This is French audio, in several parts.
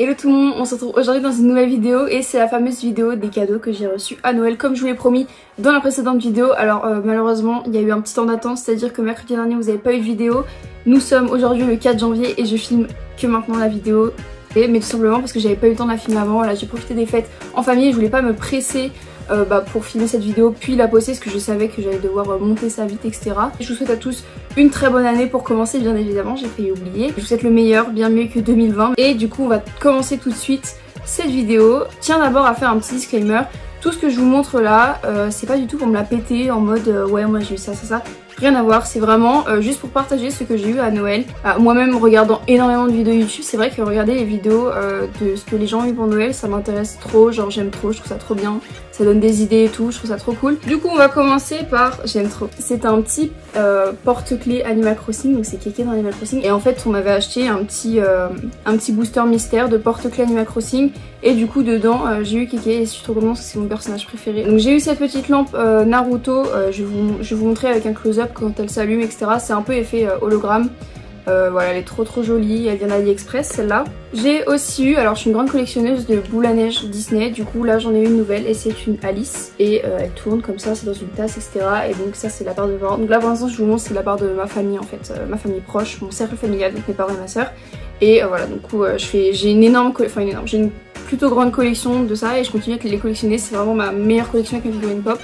Hello tout le monde, on se retrouve aujourd'hui dans une nouvelle vidéo et c'est la fameuse vidéo des cadeaux que j'ai reçus à Noël comme je vous l'ai promis dans la précédente vidéo. Alors malheureusement il y a eu un petit temps d'attente, c'est à dire que mercredi dernier vous n'avez pas eu de vidéo. Nous sommes aujourd'hui le 4 janvier et je filme que maintenant la vidéo. Mais tout simplement parce que j'avais pas eu le temps de la filmer avant. Là j'ai profité des fêtes en famille et je voulais pas me presser pour filmer cette vidéo puis la poster parce que je savais que j'allais devoir monter ça vite, etc. Je vous souhaite à tous une très bonne année pour commencer, bien évidemment, j'ai failli oublier. Je vous souhaite le meilleur, bien mieux que 2020. Et du coup on va commencer tout de suite cette vidéo. Tiens d'abord à faire un petit disclaimer. Tout ce que je vous montre là, c'est pas du tout pour me la péter en mode ouais moi j'ai eu ça, ça. Rien à voir, c'est vraiment juste pour partager ce que j'ai eu à Noël. Moi-même regardant énormément de vidéos YouTube, c'est vrai que regarder les vidéos de ce que les gens ont eu pour Noël, ça m'intéresse trop, genre j'aime trop, je trouve ça trop bien. Ça donne des idées et tout, je trouve ça trop cool. Du coup on va commencer par, j'aime trop. C'est un petit porte-clés Animal Crossing, donc c'est Kéké dans Animal Crossing. Et en fait on m'avait acheté un petit booster mystère de porte-clés Animal Crossing. Et du coup dedans j'ai eu Kéké et je suis trop contente parce que c'est mon personnage préféré. Donc j'ai eu cette petite lampe Naruto, je vais vous montrer avec un close-up quand elle s'allume, etc. C'est un peu effet hologramme. Voilà, elle est trop jolie, elle vient d'AliExpress celle-là. J'ai aussi eu, alors je suis une grande collectionneuse de boules à neige Disney, du coup là j'en ai eu une nouvelle et c'est une Alice. Et elle tourne comme ça, c'est dans une tasse, etc. Et donc ça c'est la part de parents. Donc là pour l'instant je vous montre, c'est la part de ma famille en fait, ma famille proche, mon cercle familial, donc mes parents et ma soeur. Et voilà, du coup j'ai une énorme, j'ai une plutôt grande collection de ça et je continue à les collectionner, c'est vraiment ma meilleure collection avec mes figurines pop.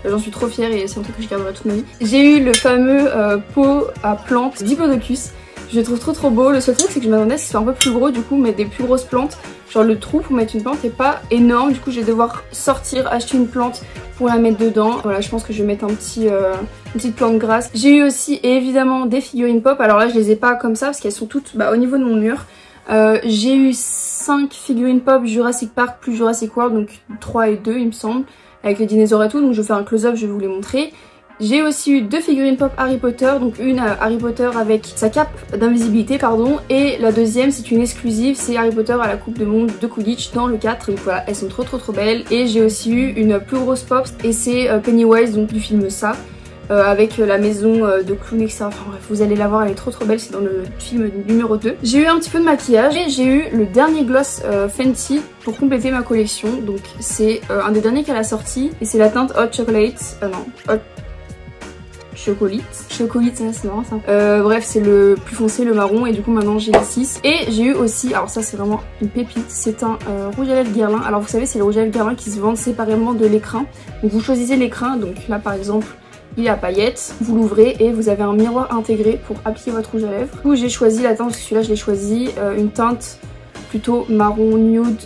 J'en suis trop fière et c'est un truc que je garderai toute ma vie. J'ai eu le fameux pot à plantes Diplodocus. Je le trouve trop beau. Le seul truc c'est que je m'attendais à ce qu'il soit un peu plus gros, du coup mettre des plus grosses plantes. Genre le trou pour mettre une plante n'est pas énorme, du coup je vais devoir sortir, acheter une plante pour la mettre dedans. Voilà, je pense que je vais mettre une petite plante grasse. J'ai eu aussi évidemment des figurines pop. Alors là je les ai pas comme ça parce qu'elles sont toutes au niveau de mon mur. J'ai eu 5 figurines pop Jurassic Park plus Jurassic World, donc 3 et 2 il me semble, avec les dinosaures et tout, donc je vais faire un close-up, je vais vous les montrer. J'ai aussi eu 2 figurines pop Harry Potter, donc une Harry Potter avec sa cape d'invisibilité pardon, et la deuxième c'est une exclusive, c'est Harry Potter à la coupe de monde de Quidditch dans le 4, donc voilà, elles sont trop belles. Et j'ai aussi eu une plus grosse pop et c'est Pennywise, donc du film Ça. Avec la maison de clown, etc. Enfin bref, vous allez la voir, elle est trop belle, c'est dans le film numéro 2. J'ai eu un petit peu de maquillage et j'ai eu le dernier gloss Fenty pour compléter ma collection. Donc c'est un des derniers qu'elle a sorti et c'est la teinte Hot Chocolate, Hot Chocolate, c'est marrant ça. Bref, c'est le plus foncé, le marron, et du coup maintenant j'ai les 6. Et j'ai eu aussi, alors ça c'est vraiment une pépite, c'est un rouge à lèvres Guerlain. Alors vous savez c'est le rouge à lèvres Guerlain qui se vend séparément de l'écrin. Donc vous choisissez l'écrin, donc là par exemple il est à paillettes, vous l'ouvrez et vous avez un miroir intégré pour appliquer votre rouge à lèvres. Du coup j'ai choisi la teinte, parce que celui-là je l'ai choisi, une teinte plutôt marron nude,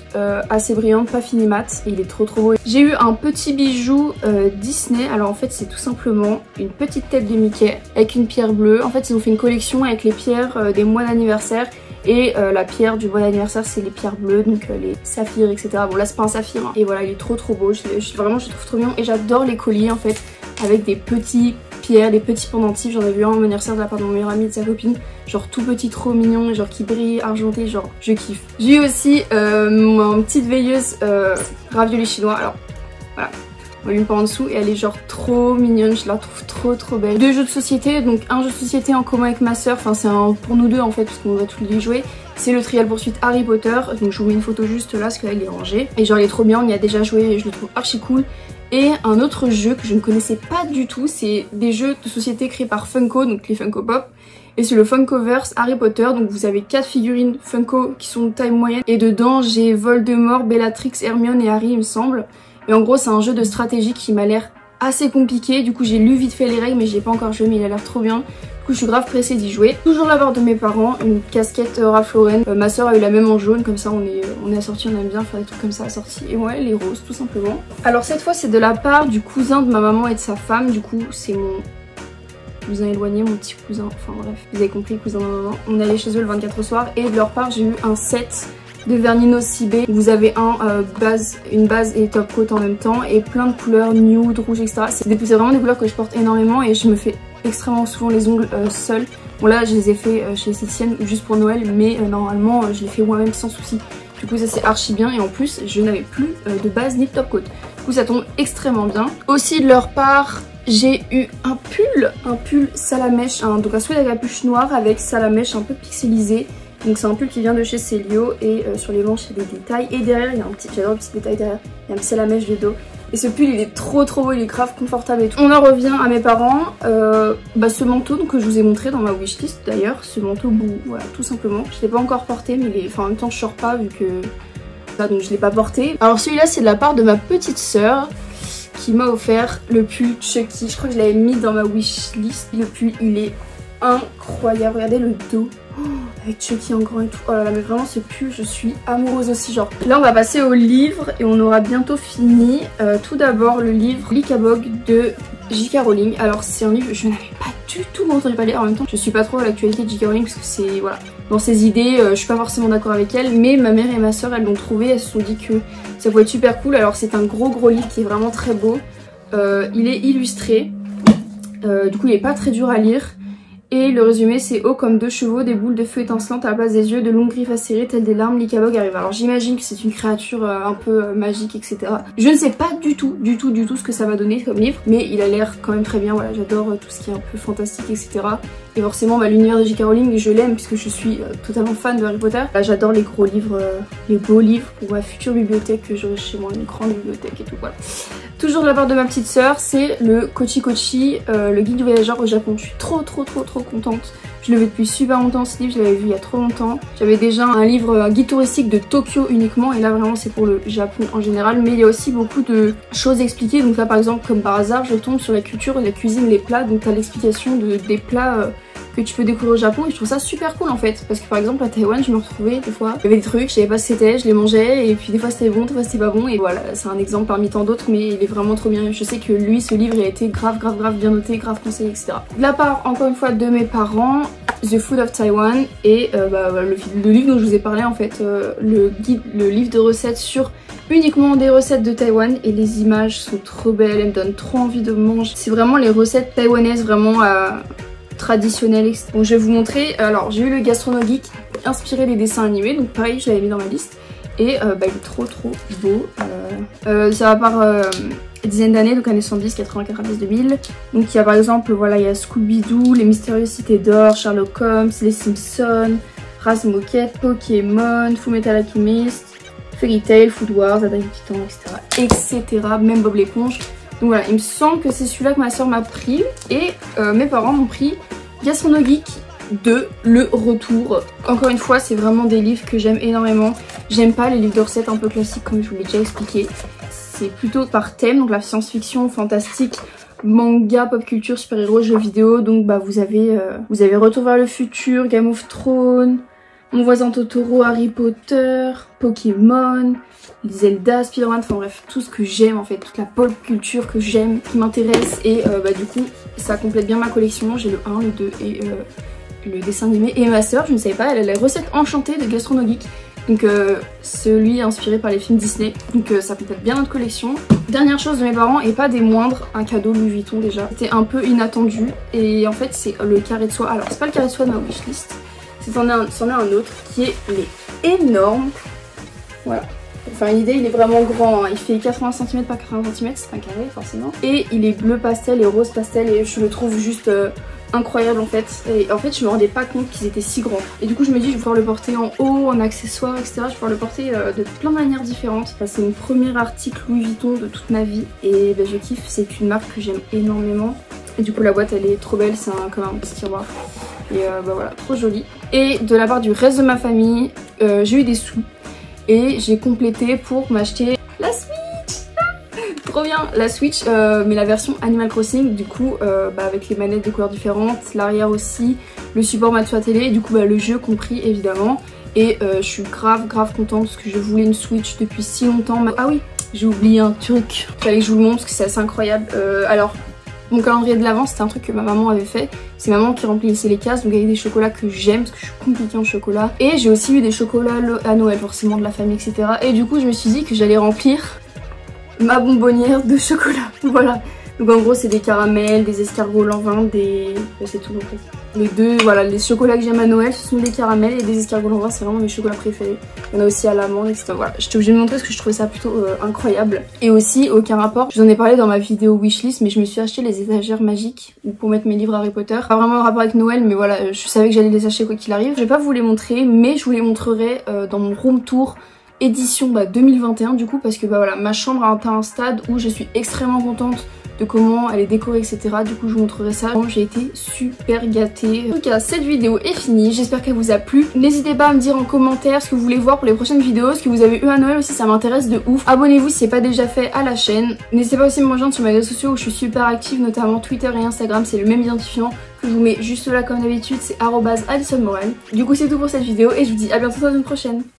assez brillante, pas fini mat, et il est trop beau. J'ai eu un petit bijou Disney, alors en fait c'est tout simplement une petite tête de Mickey avec une pierre bleue. En fait ils ont fait une collection avec les pierres des mois d'anniversaire. Et la pierre du bon anniversaire c'est les pierres bleues, donc les saphirs, etc. Bon là c'est pas un saphir hein. Et voilà, il est trop beau, vraiment je le trouve trop mignon. Et j'adore les colliers en fait avec des petits pierres, des petits pendentifs. J'en ai vu un à mon anniversaire de la part de mon meilleur ami et de sa copine, genre tout petit, trop mignon, genre qui brille, argenté, genre je kiffe. J'ai eu aussi ma petite veilleuse ravioli chinois, alors voilà, on lui met pas en dessous et elle est genre trop mignonne, je la trouve trop belle. 2 jeux de société, donc un jeu de société en commun avec ma soeur, enfin c'est un pour nous deux en fait parce qu'on va tous les jouer. C'est le Trial Poursuite Harry Potter, donc je vous mets une photo juste là parce que là il est rangé. Et genre il est trop bien, on y a déjà joué et je le trouve archi cool. Et un autre jeu que je ne connaissais pas du tout, c'est des jeux de société créés par Funko, donc les Funko Pop. Et c'est le Funkoverse Harry Potter, donc vous avez 4 figurines Funko qui sont de taille moyenne. Et dedans j'ai Voldemort, Bellatrix, Hermione et Harry il me semble. Et en gros c'est un jeu de stratégie qui m'a l'air assez compliqué, du coup j'ai lu vite fait les règles mais j'ai pas encore joué, mais il a l'air trop bien. Du coup je suis grave pressée d'y jouer. Toujours la part de mes parents, une casquette Ralph Lauren. Ma soeur a eu la même en jaune, comme ça on est assortis, on aime bien faire des trucs comme ça assortis. Et ouais, les roses tout simplement. Alors cette fois c'est de la part du cousin de ma maman et de sa femme, du coup c'est mon cousin éloigné, mon petit cousin, enfin bref, vous avez compris, cousin de ma maman. On est allé chez eux le 24 au soir et de leur part j'ai eu un set de vernis Nocibé. Vous avez une base et top coat en même temps et plein de couleurs nude, rouge, etc. C'est vraiment des couleurs que je porte énormément et je me fais extrêmement souvent les ongles seule. Bon là je les ai fait chez Esthéticienne juste pour Noël, mais normalement je les fais moi-même sans souci. Du coup ça c'est archi bien et en plus je n'avais plus de base ni de top coat. Du coup ça tombe extrêmement bien. Aussi de leur part j'ai eu un pull salamèche, donc un sweat à capuche noire avec salamèche un peu pixelisé. Donc c'est un pull qui vient de chez Célio et sur les manches il y a des détails. Et derrière il y a un petit, j'adore le petit détail derrière, il y a un petit à la mèche de dos. Et ce pull il est trop beau, il est grave confortable et tout. On en revient à mes parents, ce manteau donc, que je vous ai montré dans ma wishlist d'ailleurs, ce manteau bout, voilà tout simplement. Je l'ai pas encore porté mais en même temps je sors pas vu que... donc je l'ai pas porté. Alors celui-là c'est de la part de ma petite sœur qui m'a offert le pull Chucky. Je crois que je l'avais mis dans ma wishlist. Le pull il est incroyable, regardez le dos. Oh, avec Chucky en grand et tout. Oh là là, mais vraiment ce pull, je suis amoureuse aussi genre. Là on va passer au livre et on aura bientôt fini. Tout d'abord le livre Lycabog de J.K. Rowling. Alors c'est un livre que je n'avais pas du tout entendu parler. En même temps je suis pas trop à l'actualité de J.K. Rowling parce que c'est voilà, dans ses idées je suis pas forcément d'accord avec elle. Mais ma mère et ma soeur elles l'ont trouvé, elles se sont dit que ça pouvait être super cool. Alors c'est un gros livre qui est vraiment très beau. Il est illustré. Du coup il est pas très dur à lire. Et le résumé c'est haut comme 2 chevaux, des boules de feu étincelantes à la place des yeux, de longues griffes acérées telles des larmes, Lycabog arrive. Alors j'imagine que c'est une créature un peu magique, etc. Je ne sais pas du tout ce que ça va donner comme livre, mais il a l'air quand même très bien, voilà, j'adore tout ce qui est un peu fantastique, etc. Et forcément l'univers de J.K. Rowling je l'aime puisque je suis totalement fan de Harry Potter. J'adore les gros livres, les beaux livres pour ma future bibliothèque que j'aurai chez moi, une grande bibliothèque et tout, voilà. Toujours de la part de ma petite sœur, c'est le Kochi Kochi, le guide du voyageur au Japon. Je suis trop contente. Je le veux depuis super longtemps ce livre, je l'avais vu il y a trop longtemps. J'avais déjà un livre, un guide touristique de Tokyo uniquement et là vraiment c'est pour le Japon en général. Mais il y a aussi beaucoup de choses expliquées. Donc là par exemple comme par hasard je tombe sur la culture, la cuisine, les plats. Donc t'as l'explication des plats que tu peux découvrir au Japon et je trouve ça super cool en fait. Parce que par exemple à Taïwan je me retrouvais des fois, il y avait des trucs, je savais pas ce que c'était, je les mangeais et puis des fois c'était bon, des fois c'était pas bon et voilà, c'est un exemple parmi tant d'autres mais il est vraiment trop bien. Je sais que lui ce livre il a été grave bien noté, grave conseillé, etc. De la part encore une fois de mes parents, The Food of Taiwan et le livre dont je vous ai parlé en fait, le livre de recettes sur uniquement des recettes de Taïwan et les images sont trop belles, elles me donnent trop envie de manger. C'est vraiment les recettes taïwanaises vraiment traditionnelles. Donc je vais vous montrer, alors j'ai eu le Gastronogeek inspiré des dessins animés, donc pareil je l'avais mis dans ma liste et il est trop beau. Ça va par dizaines d'années, donc années 70, 80, 90, 2000. Donc il y a par exemple, voilà, il y a Scooby-Doo, Les Mystérieuses Cités d'Or, Sherlock Holmes, Les Simpsons, Raz Moquette, Pokémon, Fullmetal Alchemist, Fairy Tail, Food Wars, Attaque des Titans, etc. Même Bob l'éponge. Donc voilà, il me semble que c'est celui-là que ma soeur m'a pris et mes parents m'ont pris Gastronogeek 2, le retour. Encore une fois, c'est vraiment des livres que j'aime énormément. J'aime pas les livres de recettes un peu classiques comme je vous l'ai déjà expliqué. C'est plutôt par thème, donc la science-fiction, fantastique, manga, pop culture, super-héros, jeux vidéo. Donc vous avez Retour vers le futur, Game of Thrones, Mon voisin Totoro, Harry Potter, Pokémon, Zelda, Spider-Man, enfin bref, tout ce que j'aime en fait, toute la pop culture que j'aime, qui m'intéresse et du coup ça complète bien ma collection. J'ai le 1, le 2 et le dessin animé. Et ma soeur, je ne savais pas, elle a la recette enchantée de Gastronogeek. Donc celui inspiré par les films Disney. Donc ça complète bien notre collection. Dernière chose de mes parents et pas des moindres, un cadeau Louis Vuitton déjà. C'était un peu inattendu et en fait c'est le carré de soie. Alors c'est pas le carré de soie de ma wishlist, c'en est un autre qui est énorme. Voilà. Enfin l'idée il est vraiment grand, hein. Il fait 80 cm par 80 cm, c'est un carré forcément. Et il est bleu pastel et rose pastel et je le trouve juste incroyable en fait. Et en fait je me rendais pas compte qu'ils étaient si grands. Et du coup je me dis je vais pouvoir le porter en haut, en accessoire, etc. Je vais pouvoir le porter de plein de manières différentes. Enfin, c'est mon premier article Louis Vuitton de toute ma vie et je kiffe, c'est une marque que j'aime énormément. Et du coup la boîte elle est trop belle, c'est comme un petit tiroir. Et voilà, trop joli. Et de la part du reste de ma famille, j'ai eu des sous. Et j'ai complété pour m'acheter la Switch. Trop bien, la Switch, mais la version Animal Crossing, du coup avec les manettes de couleurs différentes, l'arrière aussi, le support Matsu télé, du coup le jeu compris évidemment. Et je suis grave contente parce que je voulais une Switch depuis si longtemps. Ah oui, j'ai oublié un truc, fallait que je vous le montre parce que c'est assez incroyable. Alors mon calendrier de l'avant, c'était un truc que ma maman avait fait. C'est maman qui remplissait les cases, donc avec des chocolats que j'aime parce que je suis compliquée en chocolat. Et j'ai aussi eu des chocolats à Noël, forcément de la famille, etc. Et du coup, je me suis dit que j'allais remplir ma bonbonnière de chocolat. Voilà. Donc en gros c'est des caramels, des escargots lanvin, c'est tout en fait. Les deux, voilà, les chocolats que j'aime à Noël ce sont des caramels et des escargots lanvin, c'est vraiment mes chocolats préférés. Il y en a aussi à l'amande, etc. Voilà, j'étais obligée de montrer parce que je trouvais ça plutôt incroyable. Et aussi, aucun rapport, je vous en ai parlé dans ma vidéo wishlist, mais je me suis acheté les étagères magiques pour mettre mes livres Harry Potter. Pas vraiment un rapport avec Noël, mais voilà, je savais que j'allais les acheter quoi qu'il arrive. Je vais pas vous les montrer, mais je vous les montrerai dans mon room tour édition 2021 du coup, parce que voilà, ma chambre a atteint un stade où je suis extrêmement contente de comment elle est décorée, etc. Du coup je vous montrerai ça. J'ai été super gâtée. En tout cas cette vidéo est finie, j'espère qu'elle vous a plu. N'hésitez pas à me dire en commentaire ce que vous voulez voir pour les prochaines vidéos, ce que vous avez eu à Noël aussi, ça m'intéresse de ouf. Abonnez-vous si c'est pas déjà fait à la chaîne. N'hésitez pas aussi à me rejoindre sur mes réseaux sociaux où je suis super active, notamment Twitter et Instagram, c'est le même identifiant que je vous mets juste là comme d'habitude, c'est @AlisonMorel. Du coup c'est tout pour cette vidéo et je vous dis à bientôt dans une prochaine.